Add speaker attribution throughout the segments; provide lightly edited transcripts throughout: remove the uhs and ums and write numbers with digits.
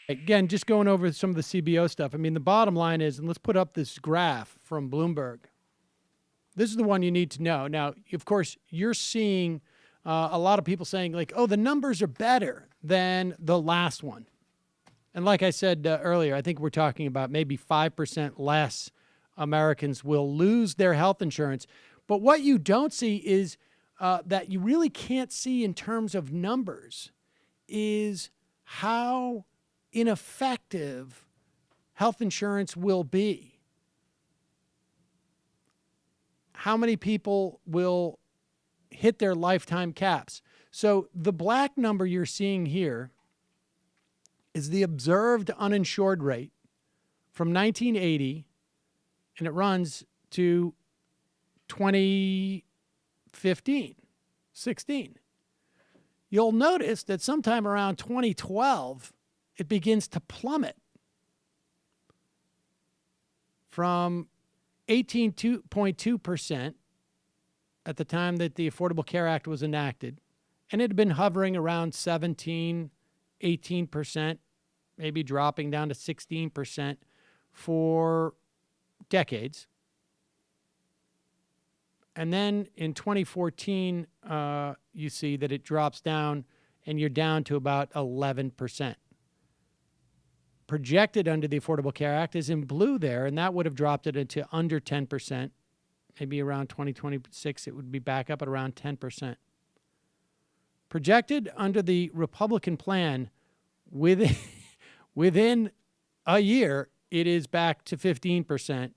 Speaker 1: Again, just going over some of the CBO stuff. I mean, the bottom line is, and let's put up this graph from Bloomberg. This is the one you need to know. Now, of course, you're seeing a lot of people saying like, oh, the numbers are better than the last one. And like I said earlier, I think we're talking about maybe 5% less Americans will lose their health insurance. But what you don't see is that you really can't see in terms of numbers is how ineffective health insurance will be. How many people will hit their lifetime caps? So the black number you're seeing here is the observed uninsured rate from 1980, and it runs to 2015, 16. You'll notice that sometime around 2012, it begins to plummet from 18.2% at the time that the Affordable Care Act was enacted, and it had been hovering around 17, 18%, maybe dropping down to 16% for decades. And then in 2014, you see that it drops down, and you're down to about 11%. Projected under the Affordable Care Act is in blue there, and that would have dropped it into under 10%. Maybe around 2026, it would be back up at around 10%. Projected under the Republican plan, within a year, it is back to 15%.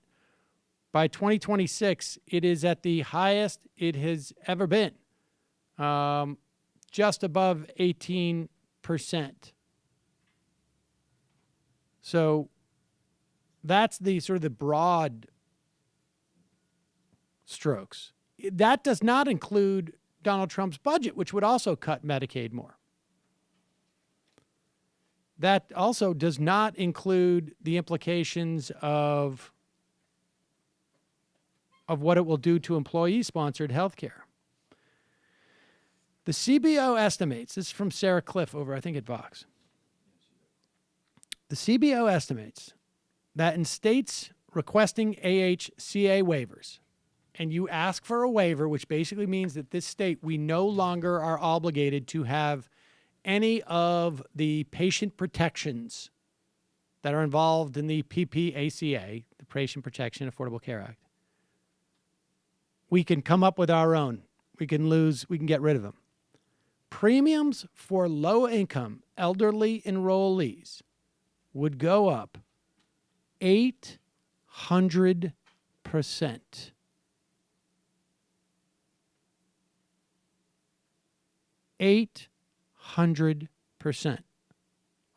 Speaker 1: By 2026, it is at the highest it has ever been, just above 18%. So that's the sort of the broad strokes. That does not include Donald Trump's budget, which would also cut Medicaid more. That also does not include the implications of what it will do to employee-sponsored health care. The CBO estimates, this is from Sarah Cliff over, I think, at Vox. The CBO estimates that in states requesting AHCA waivers, and you ask for a waiver, which basically means that this state, we no longer are obligated to have any of the patient protections that are involved in the PPACA, the Patient Protection Affordable Care Act. We can come up with our own. We can get rid of them. Premiums for low-income elderly enrollees would go up 800%. 800%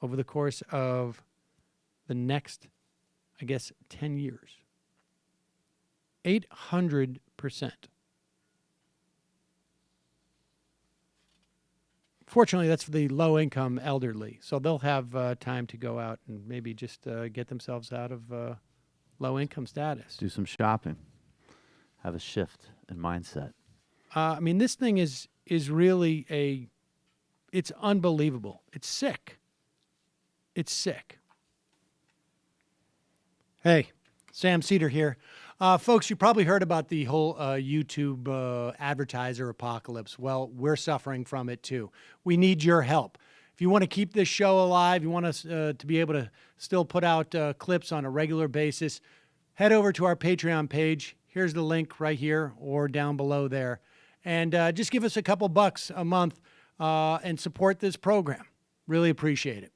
Speaker 1: over the course of the next, 10 years. 800%. Fortunately, that's for the low-income elderly, so they'll have time to go out and maybe just get themselves out of low-income status.
Speaker 2: Do some shopping. Have a shift in mindset.
Speaker 1: This thing is really it's unbelievable. It's sick. It's sick. Hey, Sam Seder here. Folks, you probably heard about the whole YouTube advertiser apocalypse. Well, we're suffering from it too. We need your help. If you want to keep this show alive, you want us to be able to still put out clips on a regular basis, head over to our Patreon page. Here's the link right here or down below there. And just give us a couple bucks a month and support this program. Really appreciate it.